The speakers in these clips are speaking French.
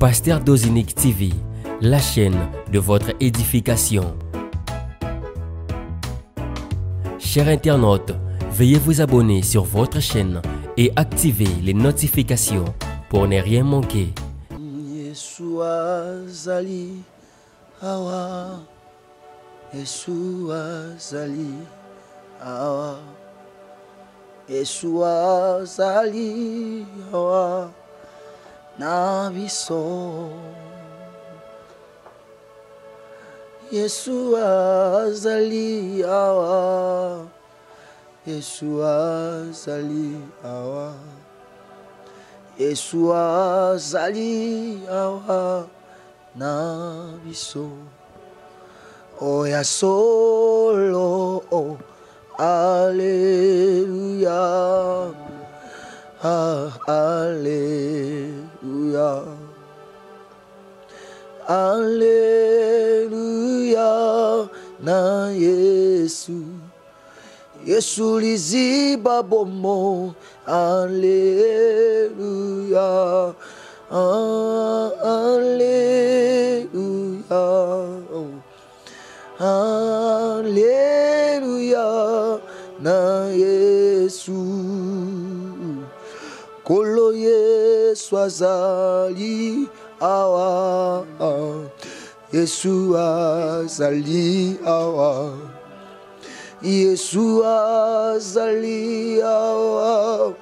Pasteur Dozinique TV, la chaîne de votre édification. Chers internautes, veuillez vous abonner sur votre chaîne et activer les notifications pour ne rien manquer. Yeshua Zali Awa, Yeshua Zali Awa, Yeshua Zali Awa, Nabiso. Yeshua Zali Awa, Yeshua Zali Awa, Yeshua Zali Awa, Nabiso. Oya solo, oh, Alléluia, ah, Alléluia, Alléluia, na Yesu, Yesu liziba bomo, Alléluia, ah, Alléluia, oh. Alléluia, na Yesu, kolo Yesu azali awa, Yesu azali awa, Yesu azali awa,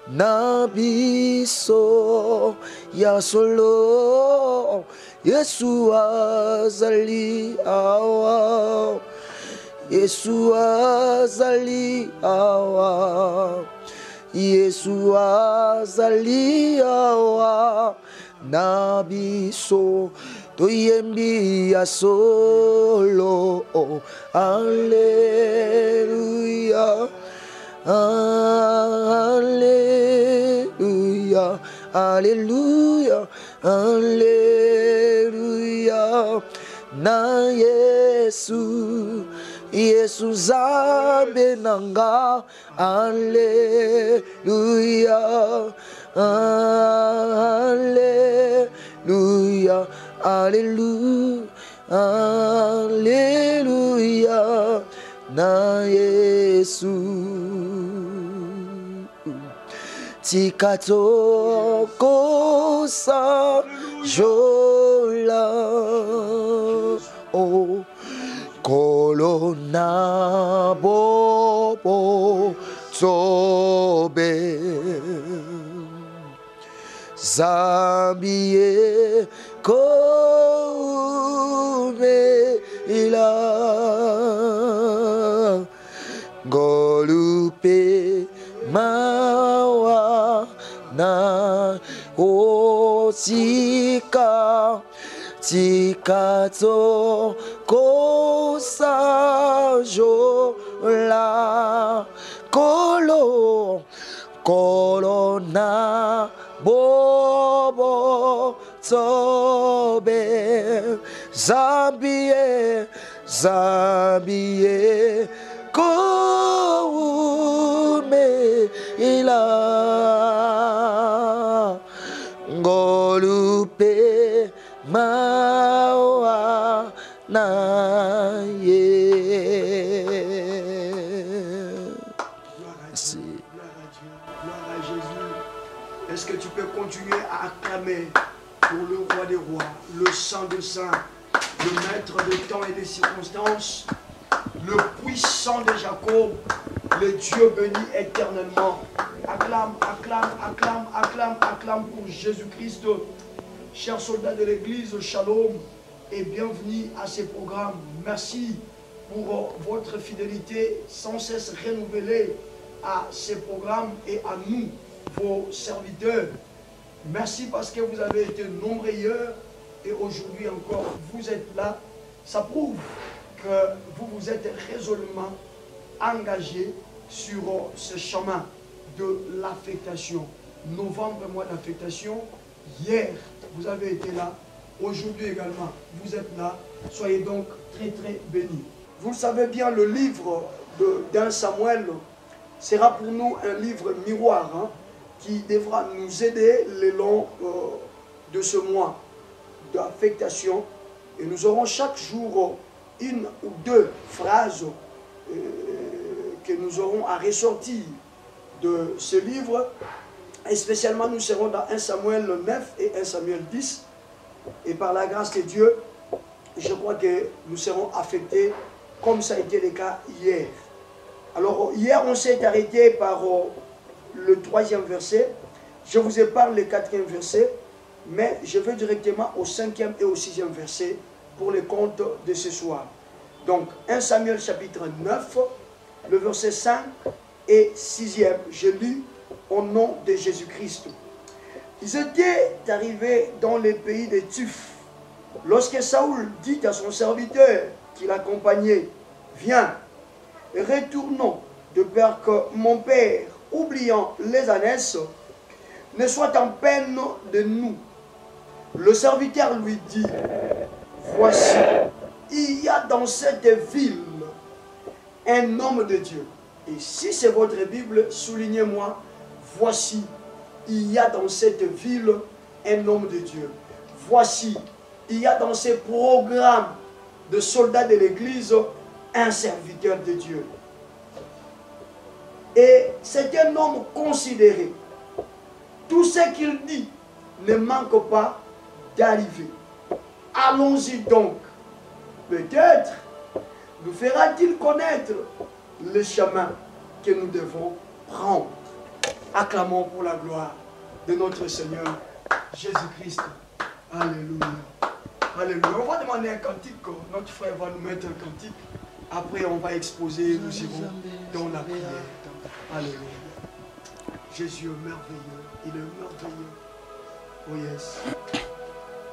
na biso ya solo. Yesu azali awa, Yesu azali awa, Yesu azali awa, na biso toyembi ya solo. Alléluia, Alléluia, Alléluia, Alléluia, na Yesu, Yesu zambe nanga, Alléluia, Alléluia, Alléluia, Alléluia, na Yesu. Tikato kosa jola, oh, kolona bobo tobe, Zambie kome ila, golupe mawa na otika, tikato kosa jola, kolona bobo tobe, Zambie, Zambie kome ila, ngolupe mawa na ye. Merci. Gloire à Jésus. Est-ce que tu peux continuer à acclamer pour le roi des rois, le saint de saints, le maître des temps et des circonstances, le puissant de Jacob, le Dieu béni éternellement. Acclame, acclame, acclame, acclame, acclame pour Jésus-Christ. Chers soldats de l'église, shalom et bienvenue à ce programme. Merci pour votre fidélité sans cesse renouvelée à ce programme et à nous, vos serviteurs. Merci parce que vous avez été nombreux hier et aujourd'hui encore vous êtes là. Ça prouve que vous vous êtes résolument engagés sur ce chemin de l'affectation. Novembre, mois d'affectation. Hier, vous avez été là. Aujourd'hui également, vous êtes là. Soyez donc très très bénis. Vous le savez bien, le livre d'un Samuel sera pour nous un livre miroir, hein, qui devra nous aider le long de ce mois. d'affectation. Et nous aurons chaque jour une ou deux phrases que nous aurons à ressortir de ce livre. Et spécialement, nous serons dans 1 Samuel 9 et 1 Samuel 10. Et par la grâce de Dieu, je crois que nous serons affectés comme ça a été le cas hier. Alors, hier, on s'est arrêté par le 3e verset. Je vous épargne le 4e verset, mais je vais directement au 5e et au 6e verset pour les comptes de ce soir. Donc, 1 Samuel chapitre 9, le verset 5 et 6e, je lis au nom de Jésus-Christ. Ils étaient arrivés dans le pays de Tuph. Lorsque Saoul dit à son serviteur qui l'accompagnait, « Viens, retournons de peur que mon père, oubliant les ânesses, ne soit en peine de nous. » Le serviteur lui dit, « Voici, il y a dans cette ville un homme de Dieu. » Et si c'est votre Bible, soulignez-moi, « Voici, il y a dans cette ville un homme de Dieu. » Voici, il y a dans ces programmes de soldats de l'Église un serviteur de Dieu. Et c'est un homme considéré. Tout ce qu'il dit ne manque pas d'arriver. Allons-y donc. Peut-être nous fera-t-il connaître le chemin que nous devons prendre. Acclamons pour la gloire de notre Seigneur Jésus-Christ. Alléluia. Alléluia. On va demander un cantique. Notre frère va nous mettre un cantique. Après, on va exposer. Nous irons dans la prière. Alléluia. Jésus est merveilleux. Il est merveilleux. Oh yes.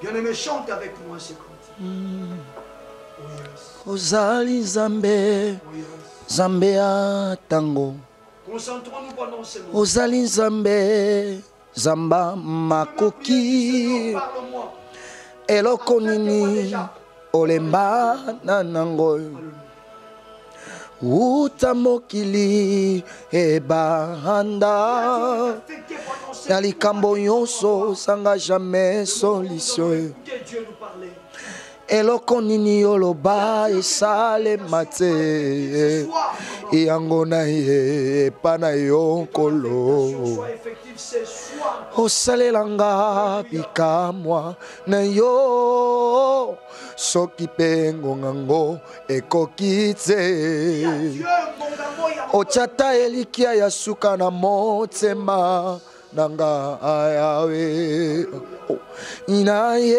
Bien-aimé, chante avec moi ce cantique. Oh yes. Ozali Nzambe, Oh yes. Nzambe ya tango. Concentrons-nous pendant ce moment. Ozali Nzambe, Zamba makoki. Parle-moi. Eloko nini olemba na nango. Uta mokili ebanda. Ya likambo nyonso sanga jamais solution. Que Dieu nous parlait. Eloko nini oloba esalema te. Yango na ye epa na yo nkolo. Soit effectif ce soir. Osalelanga bikamwa na yo. Soki pe ngongango ekoki te. Dieu, mon amour, il y a Ochata elikia ya suka na motema nanga ayawe. Inaye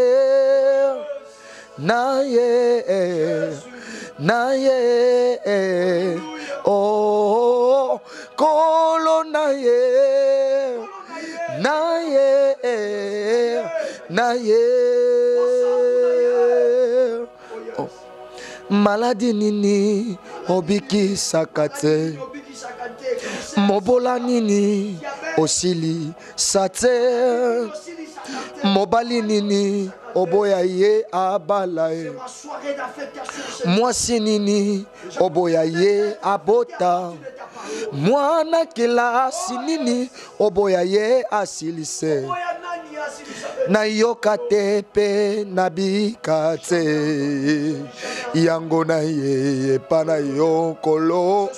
naye naye oh kolo naye naye naye oh. Maladi nini obiki sakate mobola nini osili sate mobali nini oboya ye abala ye mwasi nini oboya ye abota mwana kelasi nini oboya ye asilise na yoka te pe nabika te yango na ye epa na yo nkolo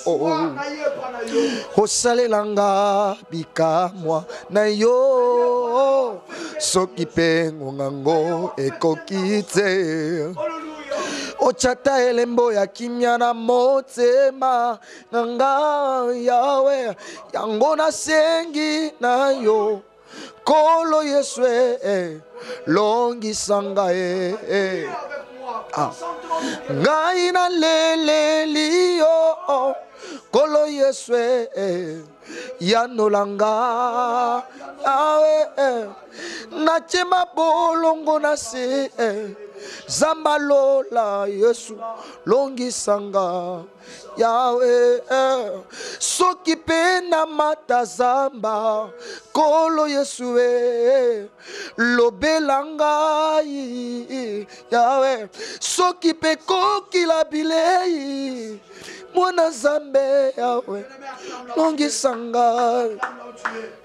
osalelanga bikamwa na yo soki pe ngongango ekoki te ochata elembo ya kimia na motema nanga yawe yango nasengi na yo kolo Yesu longisanga ngai na leleli yo kolo Yesu yanolanga awe nachema bolongo na se zamba lola Yesu longisanga yawe soki pe na mata zamba kolo Yesu lobelanga yawe soki pe kokila bilei mwana Nzambe yawe longisa ngai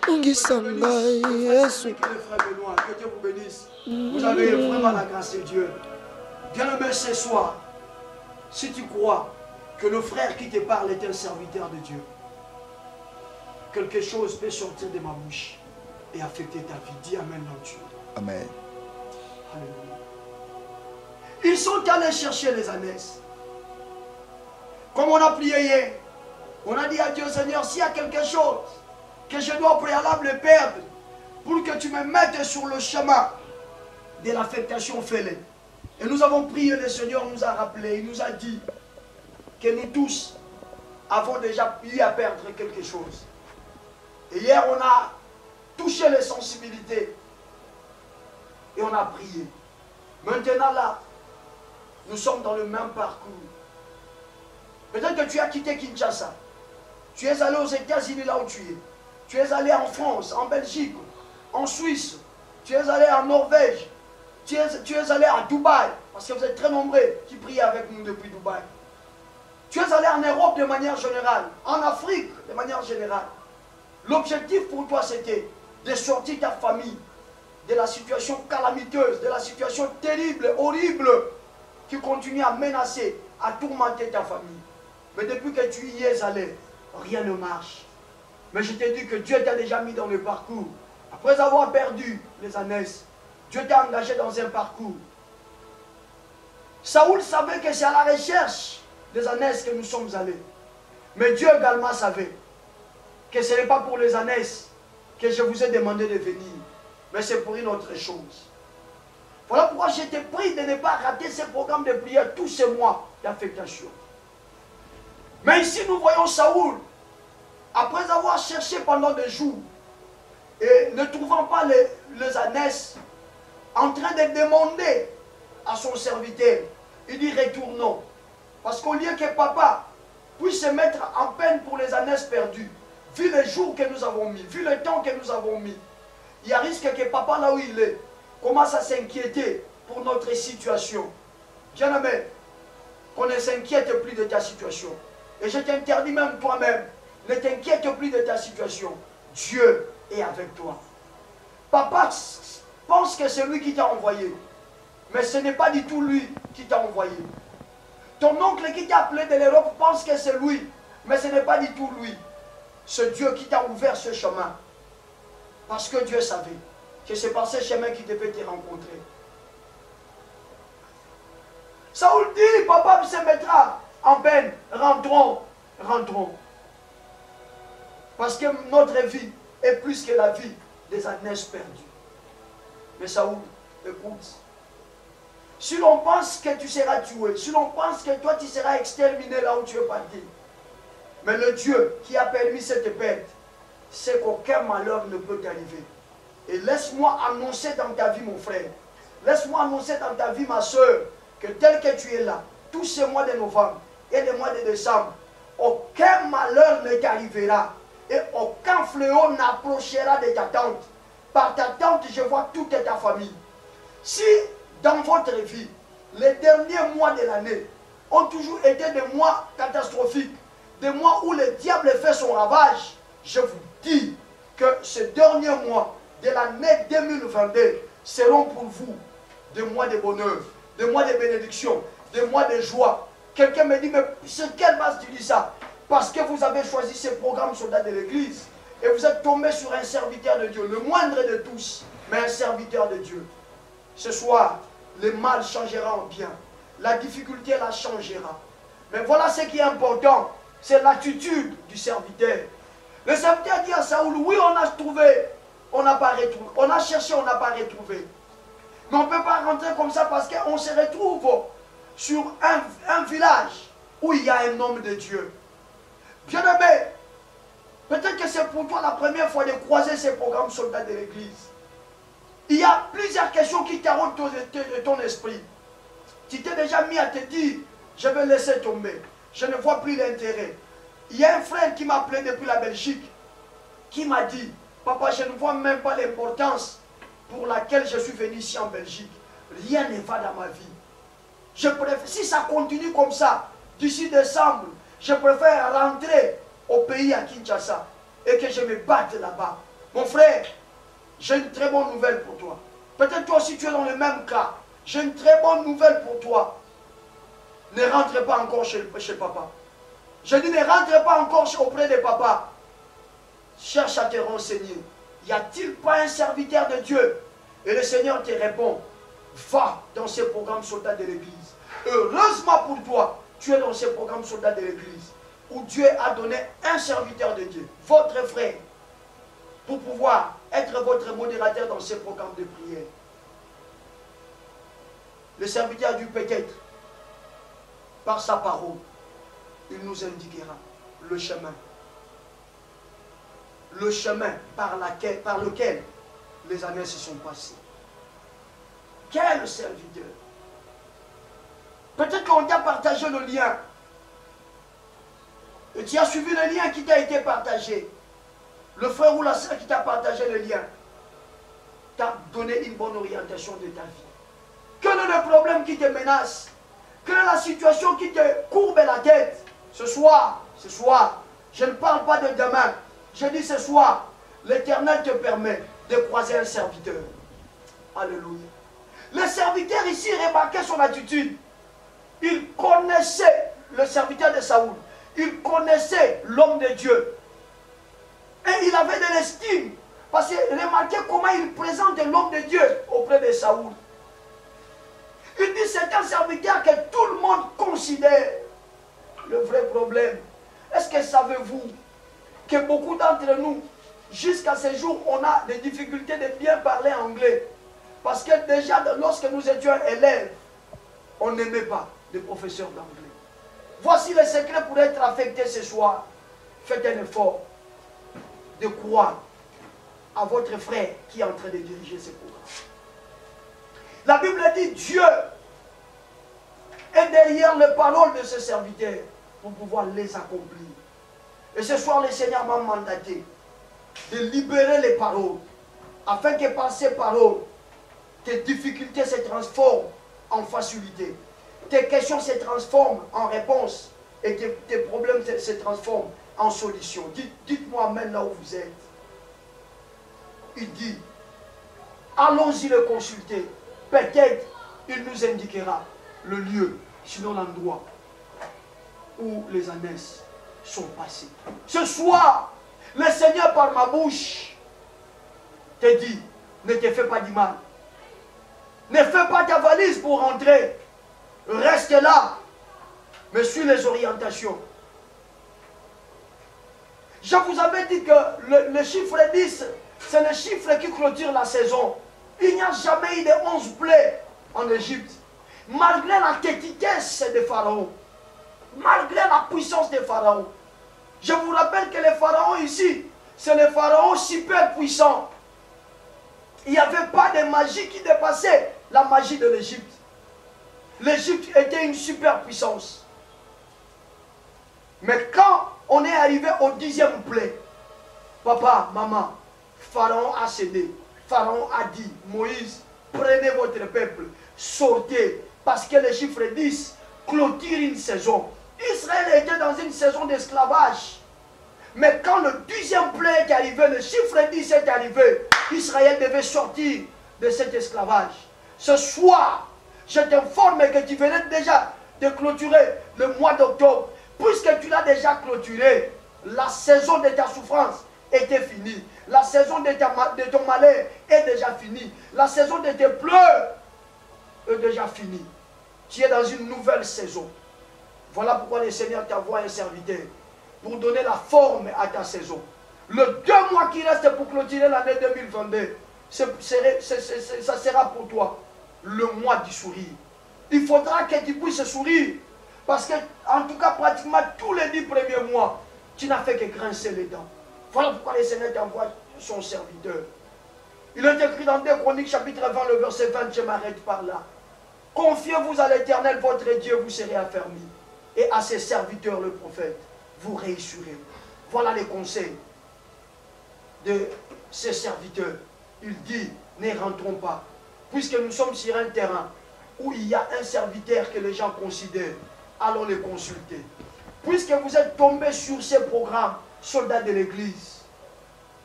longisa ngai Yesu. Que Dieu vous bénisse. Vous avez vraiment la grâce de Dieu. Bien-aimé, ce soir, si tu crois que le frère qui te parle est un serviteur de Dieu, quelque chose peut sortir de ma bouche et affecter ta vie. Dis Amen dans Dieu. Amen. Alléluia. Ils sont allés chercher les ânesses. Comme on a prié hier, on a dit à Dieu, Seigneur, s'il y a quelque chose que je dois au préalable perdre pour que tu me mettes sur le chemin de l'affectation, fais-le. Et nous avons prié, le Seigneur nous a rappelé, il nous a dit que nous tous avons déjà eu à perdre quelque chose. Et hier, on a touché les sensibilités et on a prié. Maintenant là, nous sommes dans le même parcours. Peut-être que tu as quitté Kinshasa. Tu es allé aux États-Unis là où tu es. Tu es allé en France, en Belgique, en Suisse. Tu es allé en Norvège. Tu es allé à Dubaï. Parce que vous êtes très nombreux qui prient avec nous depuis Dubaï. Tu es allé en Europe de manière générale. En Afrique de manière générale. L'objectif pour toi c'était de sortir ta famille de la situation calamiteuse, de la situation terrible, horrible qui continue à menacer, à tourmenter ta famille. Mais depuis que tu y es allé, rien ne marche. Mais je t'ai dit que Dieu t'a déjà mis dans le parcours. Après avoir perdu les ânesses, Dieu t'a engagé dans un parcours. Saoul savait que c'est à la recherche des ânesses que nous sommes allés. Mais Dieu également savait que ce n'est pas pour les ânesses que je vous ai demandé de venir, mais c'est pour une autre chose. Voilà pourquoi je t'ai pris de ne pas rater ce programme de prière tous ces mois d'affectation. Mais ici nous voyons Saoul, après avoir cherché pendant des jours, et ne trouvant pas les ânesses, en train de demander à son serviteur, il dit retournons. Parce qu'au lieu que papa puisse se mettre en peine pour les ânesses perdues, vu les jours que nous avons mis, vu le temps que nous avons mis, il y a risque que papa là où il est, commence à s'inquiéter pour notre situation. Bien-aimé, qu'on ne s'inquiète plus de ta situation. Et je t'interdis même toi-même, ne t'inquiète plus de ta situation. Dieu est avec toi. Papa pense que c'est lui qui t'a envoyé. Mais ce n'est pas du tout lui qui t'a envoyé. Ton oncle qui t'a appelé de l'Europe pense que c'est lui. Mais ce n'est pas du tout lui. C'est Dieu qui t'a ouvert ce chemin. Parce que Dieu savait que c'est par ce chemin qu'il devait te rencontrer. Saoul dit, papa se mettra en peine. Rentrons, rentrons. Parce que notre vie est plus que la vie des ânesses perdues. Mais Saoul, écoute. Si l'on pense que tu seras tué, si l'on pense que toi tu seras exterminé là où tu es parti, mais le Dieu qui a permis cette perte, c'est qu'aucun malheur ne peut t'arriver. Et laisse-moi annoncer dans ta vie, mon frère, laisse-moi annoncer dans ta vie, ma soeur, que tel que tu es là, tous ces mois de novembre et les mois de décembre, aucun malheur ne t'arrivera et aucun fléau n'approchera de ta tente. Par ta tente, je vois toute ta famille. Si dans votre vie, les derniers mois de l'année ont toujours été des mois catastrophiques, des mois où le diable fait son ravage, je vous dis que ces derniers mois de l'année 2022 seront pour vous des mois de bonheur, des mois de bénédiction, des mois de joie. Quelqu'un me dit, mais sur quelle base tu dis ça? Parce que vous avez choisi ce programme soldat de l'église et vous êtes tombé sur un serviteur de Dieu, le moindre de tous, mais un serviteur de Dieu. Ce soir, le mal changera en bien. La difficulté la changera. Mais voilà ce qui est important, c'est l'attitude du serviteur. Le serviteur dit à Saoul, oui, on a trouvé, on n'a pas retrouvé. On a cherché, on n'a pas retrouvé. Mais on ne peut pas rentrer comme ça parce qu'on se retrouve sur un village où il y a un homme de Dieu. Bien-aimé, peut-être que c'est pour toi la première fois de croiser ces programmes soldats de l'église. Il y a plusieurs questions qui t'arrondent ton esprit. Tu t'es déjà mis à te dire, je vais laisser tomber. Je ne vois plus l'intérêt. Il y a un frère qui m'a appelé depuis la Belgique, qui m'a dit, papa, je ne vois même pas l'importance pour laquelle je suis venu ici en Belgique. Rien ne va dans ma vie. Je préfère, si ça continue comme ça, d'ici décembre, Je préfère rentrer au pays à Kinshasa et que je me batte là-bas. Mon frère, j'ai une très bonne nouvelle pour toi. Peut-être toi aussi tu es dans le même cas. J'ai une très bonne nouvelle pour toi. Ne rentre pas encore chez papa. Je dis ne rentre pas encore auprès de papa. Cherche à te renseigner. Y a-t-il pas un serviteur de Dieu? Et le Seigneur te répond, va dans ce programme soldat de l'église. Heureusement pour toi, tu es dans ce programme soldat de l'église où Dieu a donné un serviteur de Dieu, votre frère, pour pouvoir être votre modérateur dans ce programme de prière. Le serviteur du peut-être, par sa parole, il nous indiquera le chemin. Le chemin par lequel les années se sont passées. Quel serviteur! Peut-être qu'on t'a partagé le lien. Et tu as suivi le lien qui t'a été partagé. Le frère ou la sœur qui t'a partagé le lien t'a donné une bonne orientation de ta vie. Quel est le problème qui te menace? Quelle est la situation qui te courbe la tête? Ce soir, je ne parle pas de demain. Je dis ce soir, l'Éternel te permet de croiser un serviteur. Alléluia. Le serviteur ici remarquait son attitude. Il connaissait le serviteur de Saoul. Il connaissait l'homme de Dieu. Et il avait de l'estime. Parce que remarquez comment il présente l'homme de Dieu auprès de Saoul. Il dit c'est un serviteur que tout le monde considère. Le vrai problème, est-ce que savez-vous que beaucoup d'entre nous, jusqu'à ce jour, on a des difficultés de bien parler anglais. Parce que déjà, lorsque nous étions élèves, on n'aimait pas les professeurs d'anglais. Voici le secret pour être affecté ce soir. Faites un effort de croire à votre frère qui est en train de diriger ce programme. La Bible dit Dieu est derrière les paroles de ses serviteurs pour pouvoir les accomplir. Et ce soir, le Seigneur m'a mandaté de libérer les paroles afin que par ces paroles, tes difficultés se transforment en facilité. Tes questions se transforment en réponse et tes problèmes se transforment en solution. Dites-moi maintenant où vous êtes. Il dit, allons-y le consulter. Peut-être il nous indiquera le lieu, sinon l'endroit où les années sont passées. Ce soir, le Seigneur par ma bouche te dit, ne te fais pas du mal. Ne fais pas ta valise pour rentrer. Reste là, mais suis les orientations. Je vous avais dit que le chiffre 10, c'est le chiffre qui clôture la saison. Il n'y a jamais eu de 11 plaies en Égypte. Malgré la tétitesse de Pharaon, malgré la puissance de Pharaon. Je vous rappelle que les pharaons ici, c'est les pharaons super puissants. Il n'y avait pas de magie qui dépassait la magie de l'Égypte. L'Égypte était une super puissance. Mais quand on est arrivé au 10e plaie, papa, maman, Pharaon a cédé. Pharaon a dit, Moïse, prenez votre peuple, sortez, parce que le chiffre 10 clôture une saison. Israël était dans une saison d'esclavage. Mais quand le 10e plaie est arrivé, le chiffre 10 est arrivé, Israël devait sortir de cet esclavage. Ce soir, je t'informe que tu venais déjà de clôturer le mois d'octobre. Puisque tu l'as déjà clôturé, la saison de ta souffrance était finie. La saison de ton malheur est déjà finie. La saison de tes pleurs est déjà finie. Tu es dans une nouvelle saison. Voilà pourquoi le Seigneur t'envoie un serviteur pour donner la forme à ta saison. Le 2 mois qui reste pour clôturer l'année 2022, ça sera pour toi le mois du sourire. Il faudra que tu puisses sourire. Parce que, en tout cas, pratiquement tous les 10 premiers mois, tu n'as fait que grincer les dents. Voilà pourquoi le Seigneur t'envoie son serviteur. Il est écrit dans 2 Chroniques, chapitre 20, le verset 20, je m'arrête par là. Confiez-vous à l'Éternel, votre Dieu, vous serez affermis. Et à ses serviteurs, le prophète, vous réussirez. Voilà les conseils de ses serviteurs. Il dit, ne rentrons pas. Puisque nous sommes sur un terrain où il y a un serviteur que les gens considèrent, allons les consulter. puisque vous êtes tombé sur ces programmes, soldats de l'église,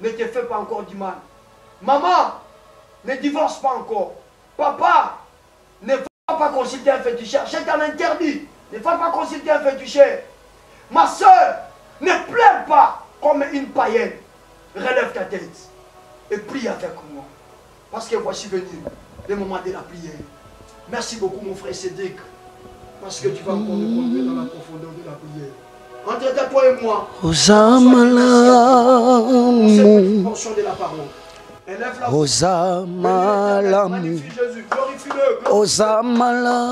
ne te fais pas encore du mal. Maman, ne divorce pas encore. Papa, ne va pas consulter un féticheur. Je t'en interdis. Ne va pas consulter un féticheur. Ma soeur, ne pleure pas comme une païenne. Relève ta tête et prie avec moi. Parce que voici venu le moment de la prière. Merci beaucoup mon frère Cédric. Parce que tu vas encore nous conduire dans la profondeur de la prière. Entre toi et moi. Cette portion de la parole. Élève la voix. Osamalamu. Glorifie-le. Osamalamu.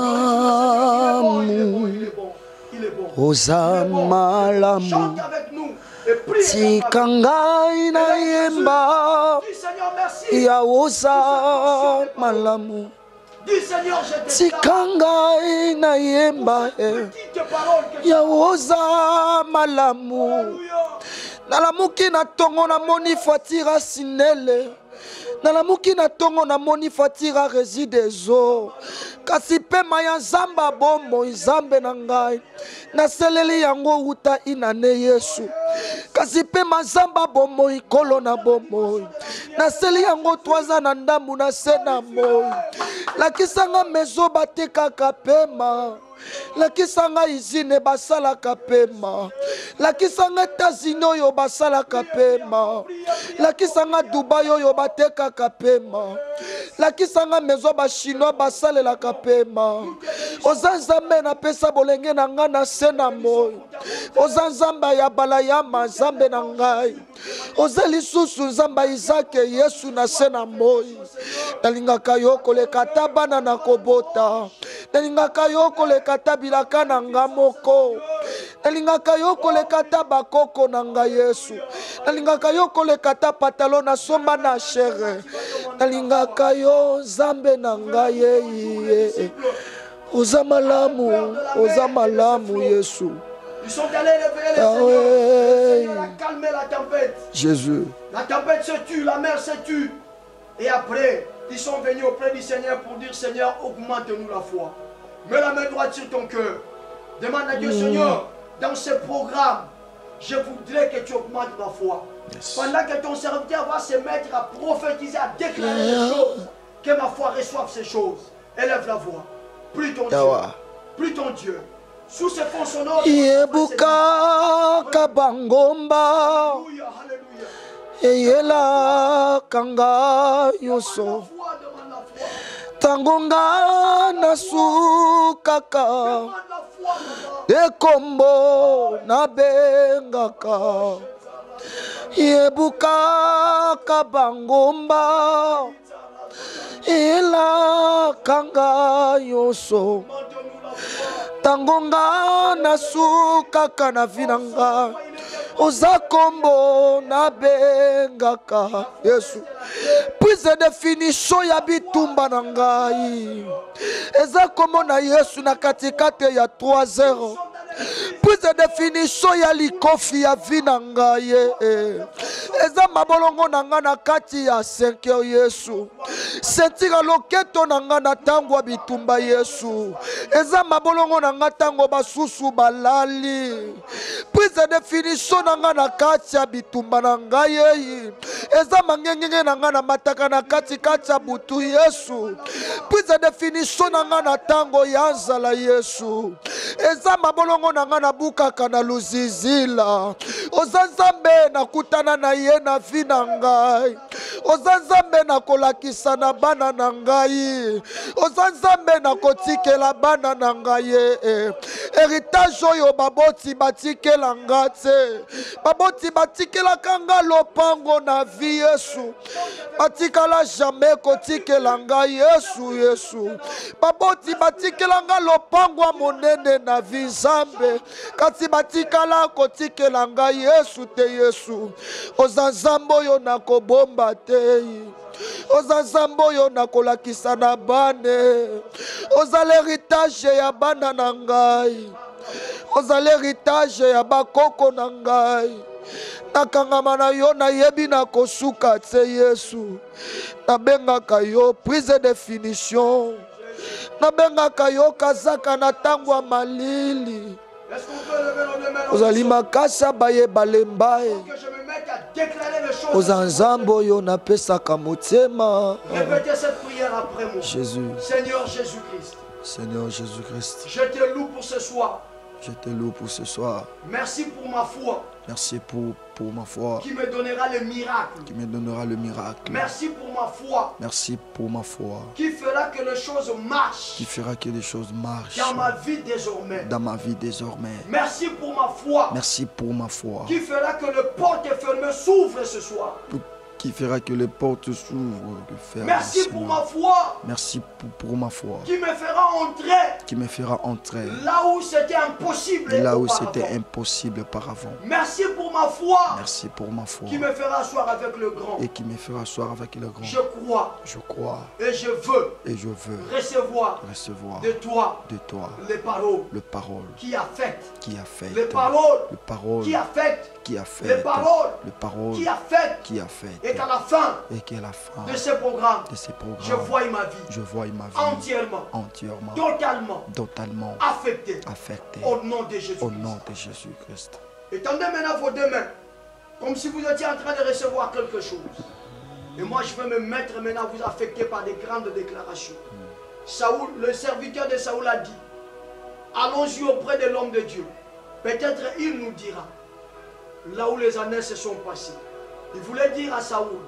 Osamalamu. Chante avec nous. Et prie. Tikangai na yemba. Dis Seigneur merci. Ya osamalamu. Dis Seigneur je te Tikangai na yemba. petite parole que tu Ya osamalamu. Alléluia. Nalamuki na tongo na moni fatira sinele. Nalamuki na tongo na moni fatira reside zo. Kasi pema ya zamba bombo izambe na ngai. Naseleli yango uta inane Yesu. Kasi pema zamba bombo ikolo na bombo. Naseli yango 3 ans na ndambu na sena moi. Lakisanga mezo bateka kapema. Lakisanga izine basala kapema. Lakisanga Etazino yo basala kapema. Lakisanga Dubai yo bateka kapema. Lakisanga mezo ba Chinois basale la kapema. Ozanzambe na pesa bolenge na nga na sena moi. Ozanzamba ya balayama zambe na ngai. Ozeli susu zamba Izake Yesu na sena moi. Nalingaka yo koleka tabana na kobota. Nalingaka yo koleka tabilaka na nga moko. Nalingaka yo koleka tabakoko na nga Yesu. Nalingaka yo koleka ta patalo na somba na chere. Nalingaka yo zambe na nga ye. Ozamalamu, ozamalamu Yesu. Ils sont allés réveiller les seigneurs. Le Seigneur a calmé la tempête. Jésus. La tempête se tue, la mer se tue. Et après, ils sont venus auprès du Seigneur pour dire Seigneur, augmente-nous la foi. Mets la main droite sur ton cœur. Demande à Dieu, Seigneur, dans ce programme, je voudrais que tu augmentes ma foi. Yes. Pendant que ton serviteur va se mettre à prophétiser, à déclarer des choses, que ma foi reçoive ces choses. Élève la voix. Prie ton Dieu. Prie ton Dieu. Sous ce fond sonore. Yebuka kabangomba. Alléluia, alléluia. Eyela kanga yoso. Tangonga nasukaka. Ekombo nabengaka. Yebuka kabangomba. Eyela kanga yoso. Tangonga nasukaka na vinanga. Ozakombo na bengaka Yesu. Puis définition ya bitumba na ngai. Ezakombo na Yesu na katikate ya 3 heures. Puis définition ya likofi ya vina ngai. Eza mabolongo na nga na kati ya 5 heures Yesu. Sentira loketo na nga na tango bitumba Yesu. Eza mabolongo na nga tango basusu balali. Puis définition na nga na kati ya bitumba na ngai. Eza mangengenge na nga na mataka na kati ya butu Yesu. Puis définition na nga na tango ya nzala Yesu. Eza mabolongo na nga na bukaka na luzizila. Ozanzambe na kutana na ye na vina ngai. Ozanzambe na kolakisa na bana na ngai. Ozanzambe na kotikela bana na ngai. Héritage oyo baboti batikela ngate. Baboti batikela kanga lopango na vie Yesu. Batikala jamais kotikela ngai Yesu. Baboti batikela nga lopango monene na vie Nzambe. Kati batikala kotikela ngai Yesu te Yesu. Ozanzambo yo na kobomba te. Ozanzambo yo na kolakisa na bane. Oza l'héritage ya bana na ngai. Oza l'héritage ya bakoko na ngai. Nakangama na yo na yebi na kosuka te Yesu. Nabengaka yo prise de finition. Nabengaka yo kazaka na tangwa malili. Est-ce qu'on peut lever nos deux mains ozali makasa bayeba lemba pour que je me mette à déclarer les choses? oza nzambe oyo napesaka motema. Répétez cette prière après moi. Jésus, Seigneur Jésus-Christ, Seigneur Jésus-Christ, je te loue pour ce soir. je te loue pour ce soir. Merci pour ma foi Merci pour ma foi qui me donnera le miracle. qui me donnera le miracle. Merci pour ma foi Merci pour ma foi qui fera que les choses marchent qui fera que les choses marchent dans ma vie désormais. dans ma vie désormais. Merci pour ma foi Merci pour ma foi qui fera que le porte fermé s'ouvre ce soir. qui fera que les portes s'ouvrent. Merci pour ma foi Merci pour ma foi qui me fera entrer qui me fera entrer là où c'était impossible. là où auparavant. c'était impossible auparavant. Merci pour ma foi Merci pour ma foi qui me fera asseoir avec le grand. et qui me fera asseoir avec le grand. Je crois Je crois et je veux et je veux recevoir recevoir de toi de toi les paroles le parole qui affectent, qui affecte, les paroles le parole qui affectent, qui affecte, les paroles le parole qui affectent, qui affecte, et qu'à la fin et qu'à la fin de ce programme, de ces programmes, je voie ma vie je vois ma vie entièrement, entièrement, totalement affectée affectée au nom de Jésus. au nom de Jésus-Christ. Étendez maintenant vos deux mains, comme si vous étiez en train de recevoir quelque chose. Et moi, je vais me mettre maintenant à vous affecter par des grandes déclarations. Saoul, le serviteur de Saoul a dit, allons-y auprès de l'homme de Dieu. Peut-être il nous dira, là où les années se sont passées. Il voulait dire à Saoul,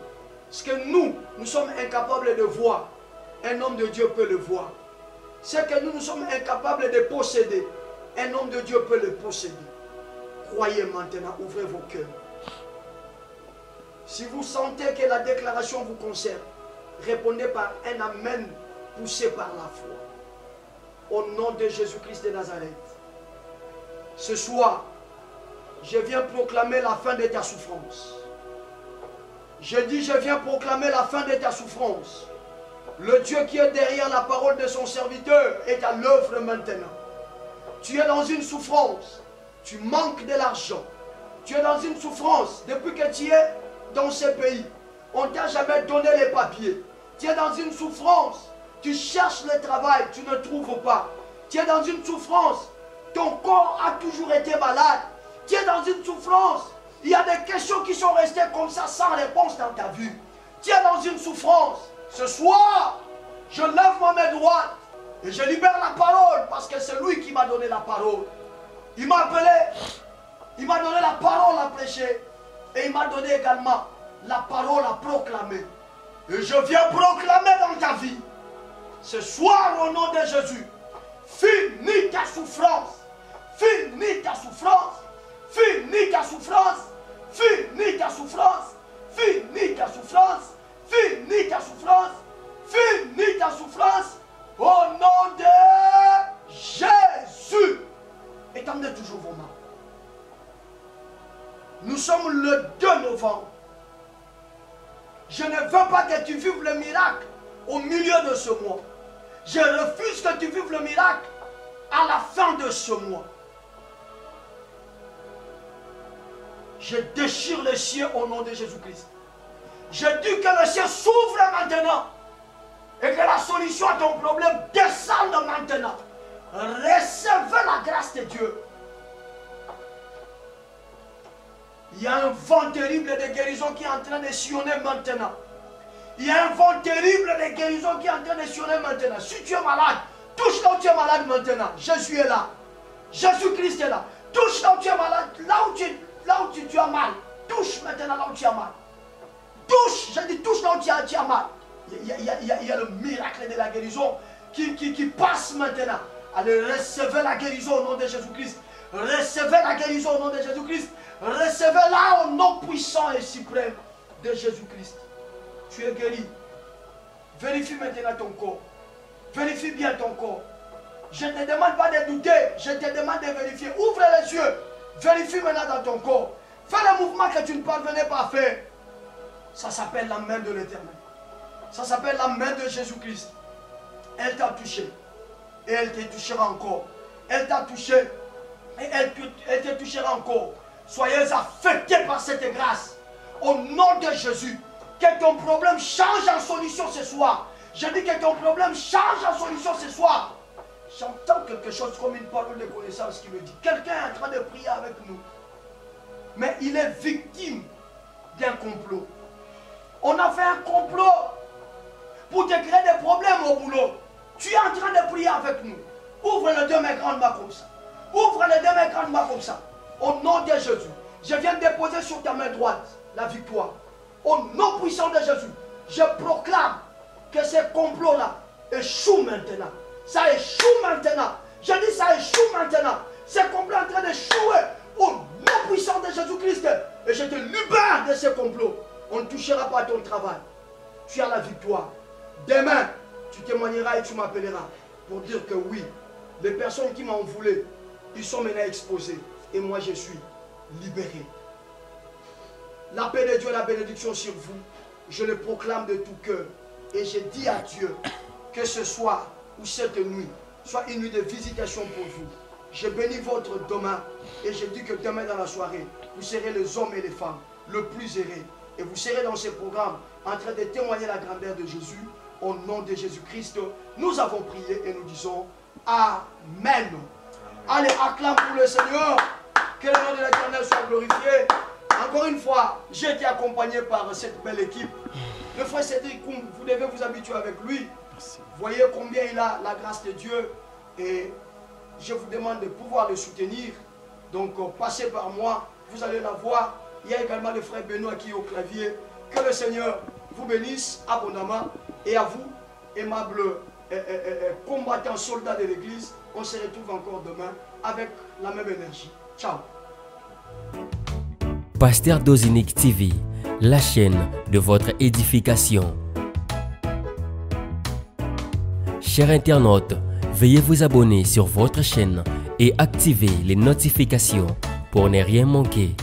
ce que nous sommes incapables de voir, un homme de Dieu peut le voir. Ce que nous sommes incapables de posséder, un homme de Dieu peut le posséder. Croyez maintenant, ouvrez vos cœurs. Si vous sentez que la déclaration vous concerne, répondez par un amen poussé par la foi. Au nom de Jésus-Christ de Nazareth. Ce soir, je viens proclamer la fin de ta souffrance. Je dis, je viens proclamer la fin de ta souffrance. Le Dieu qui est derrière la parole de son serviteur est à l'œuvre maintenant. Tu es dans une souffrance. Tu manques de l'argent. Tu es dans une souffrance depuis que tu es dans ce pays. On ne t'a jamais donné les papiers. Tu es dans une souffrance. Tu cherches le travail, tu ne trouves pas. Tu es dans une souffrance. Ton corps a toujours été malade. Tu es dans une souffrance. Il y a des questions qui sont restées comme ça sans réponse dans ta vie. Tu es dans une souffrance. Ce soir, je lève ma main droite et je libère la parole parce que c'est lui qui m'a donné la parole. Il m'a appelé, il m'a donné la parole à prêcher et il m'a donné également la parole à proclamer. Et je viens proclamer dans ta vie, ce soir au nom de Jésus, finis ta souffrance, finis ta souffrance, finis ta souffrance, finis ta souffrance, finis ta souffrance, finis ta souffrance, finis ta souffrance, au nom de Jésus. Étendez toujours vos mains. Nous sommes le 2 novembre. Je ne veux pas que tu vives le miracle au milieu de ce mois. Je refuse que tu vives le miracle à la fin de ce mois. Je déchire les cieux au nom de Jésus-Christ. Je dis que le ciel s'ouvre maintenant et que la solution à ton problème descende maintenant. Recevez la grâce de Dieu. Il y a un vent terrible de guérison qui est en train de sillonner maintenant. Il y a un vent terrible de guérison qui est en train de sillonner maintenant. Si tu es malade, touche là où tu es malade maintenant. Jésus est là. Jésus-Christ est là. Touche là où tu es malade, là où tu as mal. Touche maintenant là où tu as mal. Touche, je dis touche là où tu as mal. Il y a le miracle de la guérison qui passe maintenant. Allez, recevez la guérison au nom de Jésus-Christ. Recevez la guérison au nom de Jésus-Christ. Recevez-la au nom puissant et suprême de Jésus-Christ. Tu es guéri. Vérifie maintenant ton corps. Vérifie bien ton corps. Je ne te demande pas de douter. Je te demande de vérifier. Ouvre les yeux. Vérifie maintenant dans ton corps. Fais le mouvement que tu ne parvenais pas à faire. Ça s'appelle la main de l'Éternel. Ça s'appelle la main de Jésus-Christ. Elle t'a touché. Et elle te touchera encore. Elle t'a touché. Et elle te touchera encore. Soyez affectés par cette grâce. Au nom de Jésus. Que ton problème change en solution ce soir. Je dis que ton problème change en solution ce soir. j'entends quelque chose comme une parole de connaissance qui me dit, quelqu'un est en train de prier avec nous, mais il est victime d'un complot. On a fait un complot pour te créer des problèmes au boulot. Tu es en train de prier avec nous. Ouvre les deux mains grandement comme ça. Ouvre les deux mains grandement comme ça. Au nom de Jésus, je viens de déposer sur ta main droite la victoire. Au nom puissant de Jésus, je proclame que ces complots-là échouent maintenant. Ça échoue maintenant. Je dis ça échoue maintenant. Ces complots sont en train d'échouer au nom puissant de Jésus-Christ. Et je te libère de ces complots. On ne touchera pas à ton travail. Tu as la victoire. Demain, tu témoigneras et tu m'appelleras pour dire que oui, les personnes qui m'ont voulu, ils sont maintenant exposés. Et moi, je suis libéré. La paix de Dieu, la bénédiction sur vous, je le proclame de tout cœur. Et je dis à Dieu que ce soir ou cette nuit soit une nuit de visitation pour vous. Je bénis votre demain et je dis que demain dans la soirée, vous serez les hommes et les femmes le plus heureux. Et vous serez dans ce programme en train de témoigner la grandeur de Jésus. Au nom de Jésus-Christ, nous avons prié et nous disons Amen. Allez, acclame pour le Seigneur. Que le nom de l'Éternel soit glorifié. Encore une fois, j'ai été accompagné par cette belle équipe. Le frère Cédric, vous devez vous habituer avec lui. Merci. Voyez combien il a la grâce de Dieu. Et je vous demande de pouvoir le soutenir. Donc, passez par moi. Vous allez la voir. Il y a également le frère Benoît qui est au clavier. Que le Seigneur vous bénisse abondamment. Et à vous, aimables combattants, soldats de l'Église, on se retrouve encore demain avec la même énergie. Ciao. Pasteur Dozinique TV, la chaîne de votre édification. Chers internautes, veuillez vous abonner sur votre chaîne et activer les notifications pour ne rien manquer.